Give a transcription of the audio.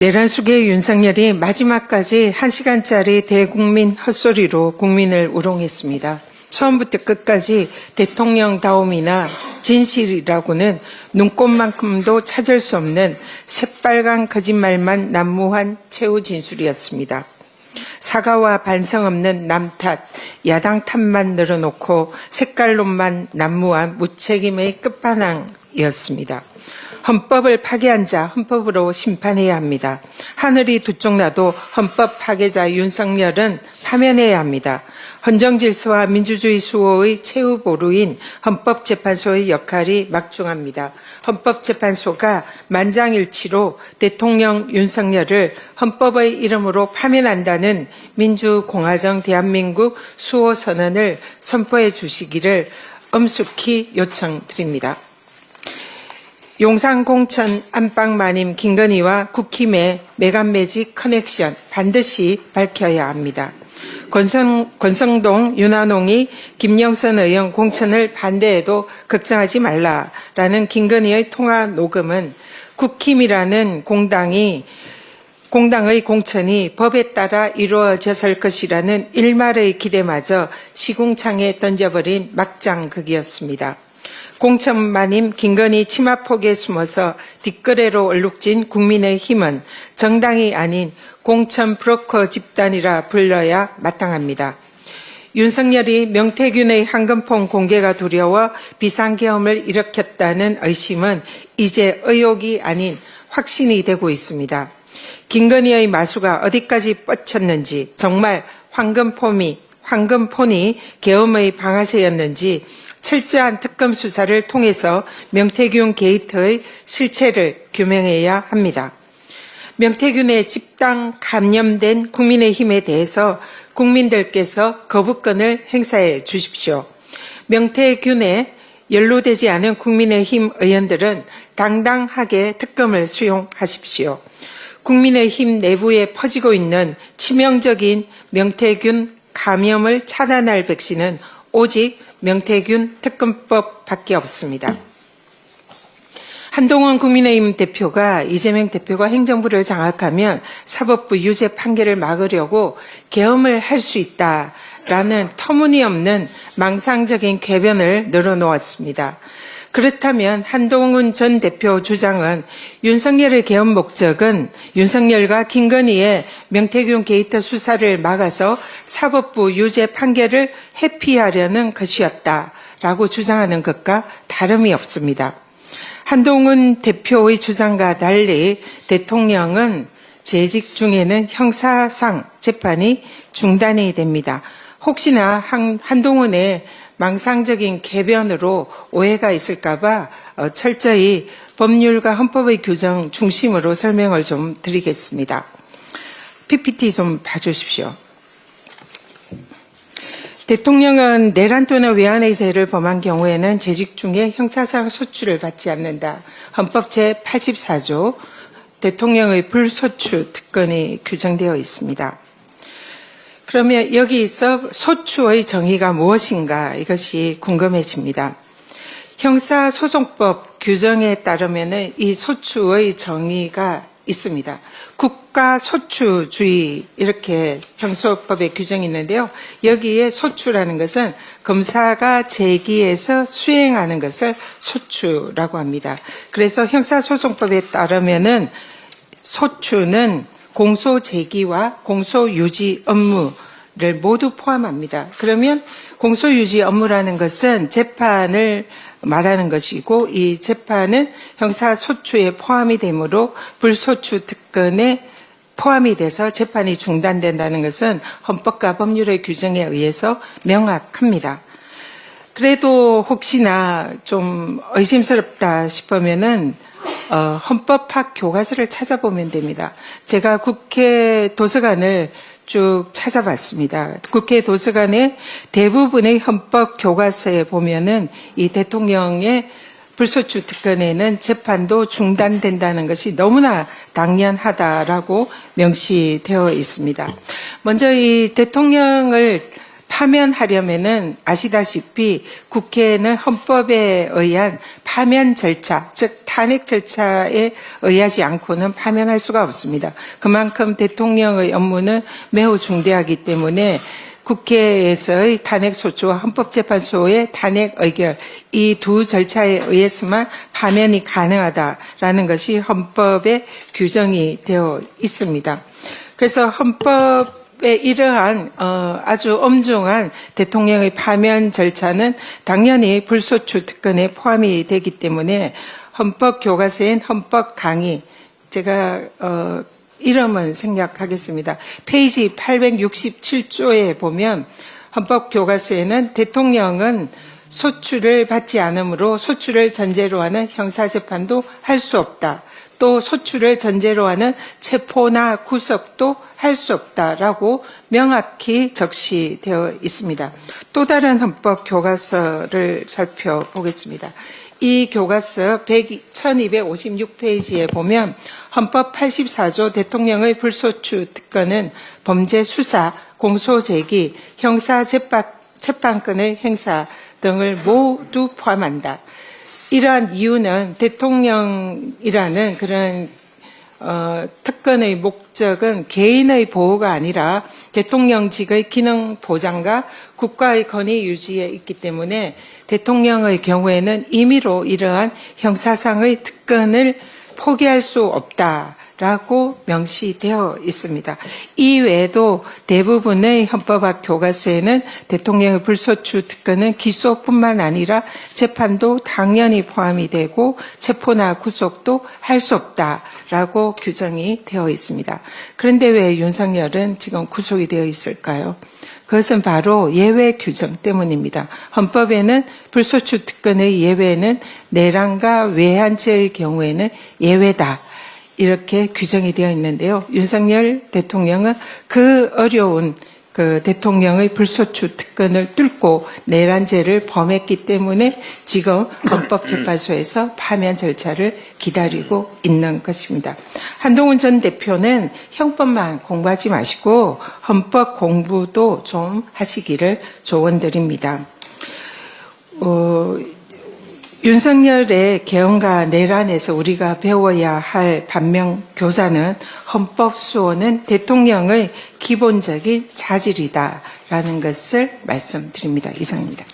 내란숙의 윤석열이 마지막까지 1시간짜리 대국민 헛소리로 국민을 우롱했습니다. 처음부터 끝까지 대통령다움이나 진실이라고는 눈꼽만큼도 찾을 수 없는 새빨간 거짓말만 난무한 최후 진술이었습니다. 사과와 반성 없는 남 탓, 야당 탓만 늘어놓고 색깔론만 난무한 무책임의 끝판왕이었습니다. 헌법을 파괴한 자 헌법으로 심판해야 합니다. 하늘이 두 쪽 나도 헌법 파괴자 윤석열은 파면해야 합니다. 헌정질서와 민주주의 수호의 최후 보루인 헌법재판소의 역할이 막중합니다. 헌법재판소가 만장일치로 대통령 윤석열을 헌법의 이름으로 파면한다는 민주공화정 대한민국 수호선언을 선포해 주시기를 엄숙히 요청드립니다. 용산 공천 안방마님 김건희와 국힘의 매간매직 커넥션 반드시 밝혀야 합니다. 권성동, 윤한홍이 김영선 의원 공천을 반대해도 걱정하지 말라라는 김건희의 통화 녹음은 국힘이라는 공당의 공천이 법에 따라 이루어졌을 것이라는 일말의 기대마저 시궁창에 던져버린 막장극이었습니다. 공천마님 김건희 치마폭에 숨어서 뒷거래로 얼룩진 국민의힘은 정당이 아닌 공천 브로커 집단이라 불러야 마땅합니다. 윤석열이 명태균의 황금폰 공개가 두려워 비상계엄을 일으켰다는 의심은 이제 의혹이 아닌 확신이 되고 있습니다. 김건희의 마수가 어디까지 뻗쳤는지, 정말 황금폰이 계엄의 방아쇠였는지 철저한 특검 수사를 통해서 명태균 게이트의 실체를 규명해야 합니다. 명태균의 집단 감염된 국민의힘에 대해서 국민들께서 거부권을 행사해 주십시오. 명태균에 연루되지 않은 국민의힘 의원들은 당당하게 특검을 수용하십시오. 국민의힘 내부에 퍼지고 있는 치명적인 명태균 감염을 차단할 백신은 오직 명태균 특검법밖에 없습니다. 한동훈 국민의힘 대표가 이재명 대표가 행정부를 장악하면 사법부 유죄 판결을 막으려고 계엄을 할 수 있다라는 터무니없는 망상적인 궤변을 늘어놓았습니다. 그렇다면 한동훈 전 대표 주장은 윤석열의 계엄 목적은 윤석열과 김건희의 명태균 게이트 수사를 막아서 사법부 유죄 판결을 회피하려는 것이었다라고 주장하는 것과 다름이 없습니다. 한동훈 대표의 주장과 달리 대통령은 재직 중에는 형사상 재판이 중단이 됩니다. 혹시나 한동훈의 망상적인 궤변으로 오해가 있을까봐 철저히 법률과 헌법의 규정 중심으로 설명을 좀 드리겠습니다. PPT 좀 봐주십시오. 대통령은 내란 또는 외환의 죄를 범한 경우에는 재직 중에 형사상 소추를 받지 않는다. 헌법 제84조 대통령의 불소추 특권이 규정되어 있습니다. 그러면 여기서 소추의 정의가 무엇인가 이것이 궁금해집니다. 형사소송법 규정에 따르면 이 소추의 정의가 있습니다. 국가소추주의 이렇게 형소법에 규정이 있는데요. 여기에 소추라는 것은 검사가 제기해서 수행하는 것을 소추라고 합니다. 그래서 형사소송법에 따르면은 소추는 공소제기와 공소유지 업무를 모두 포함합니다. 그러면 공소유지 업무라는 것은 재판을 말하는 것이고 이 재판은 형사소추에 포함이 되므로 불소추 특권에 포함이 돼서 재판이 중단된다는 것은 헌법과 법률의 규정에 의해서 명확합니다. 그래도 혹시나 좀 의심스럽다 싶으면은 헌법학 교과서를 찾아보면 됩니다. 제가 국회 도서관을 쭉 찾아봤습니다. 국회 도서관의 대부분의 헌법 교과서에 보면은 이 대통령의 불소추 특권에는 재판도 중단된다는 것이 너무나 당연하다라고 명시되어 있습니다. 먼저 이 대통령을 파면하려면은 아시다시피 국회에는 헌법에 의한 파면 절차, 즉 탄핵 절차에 의하지 않고는 파면할 수가 없습니다. 그만큼 대통령의 업무는 매우 중대하기 때문에 국회에서의 탄핵소추와 헌법재판소의 탄핵 의결 이 두 절차에 의해서만 파면이 가능하다라는 것이 헌법에 규정이 되어 있습니다. 그래서 헌법에 이러한 아주 엄중한 대통령의 파면 절차는 당연히 불소추 특권에 포함이 되기 때문에 헌법교과서인 헌법강의 제가 이름은 생략하겠습니다. 페이지 867조에 보면 헌법교과서에는 대통령은 소추를 받지 않으므로 소추를 전제로 하는 형사재판도 할 수 없다. 또 소추를 전제로 하는 체포나 구속도 할 수 없다라고 명확히 적시되어 있습니다. 또 다른 헌법교과서를 살펴보겠습니다. 이 교과서 1256페이지에 보면 헌법 84조 대통령의 불소추 특권은 범죄 수사, 공소 제기, 형사 재판권의 행사 등을 모두 포함한다. 이러한 이유는 대통령이라는 그런 특권의 목적은 개인의 보호가 아니라 대통령직의 기능 보장과 국가의 권위 유지에 있기 때문에 대통령의 경우에는 임의로 이러한 형사상의 특권을 포기할 수 없다라고 명시되어 있습니다. 이외에도 대부분의 헌법학 교과서에는 대통령의 불소추 특권은 기소뿐만 아니라 재판도 당연히 포함이 되고 체포나 구속도 할 수 없다라고 규정이 되어 있습니다. 그런데 왜 윤석열은 지금 구속이 되어 있을까요? 그것은 바로 예외 규정 때문입니다. 헌법에는 불소추 특권의 예외는 내란과 외환죄의 경우에는 예외다. 이렇게 규정이 되어 있는데요. 윤석열 대통령은 그 어려운 그 대통령의 불소추 특권을 뚫고 내란죄를 범했기 때문에 지금 헌법재판소에서 파면 절차를 기다리고 있는 것입니다. 한동훈 전 대표는 형법만 공부하지 마시고 헌법 공부도 좀 하시기를 조언드립니다. 윤석열의 개헌과 내란에서 우리가 배워야 할 반면교사는 헌법 수호는 대통령의 기본적인 자질이다라는 것을 말씀드립니다. 이상입니다.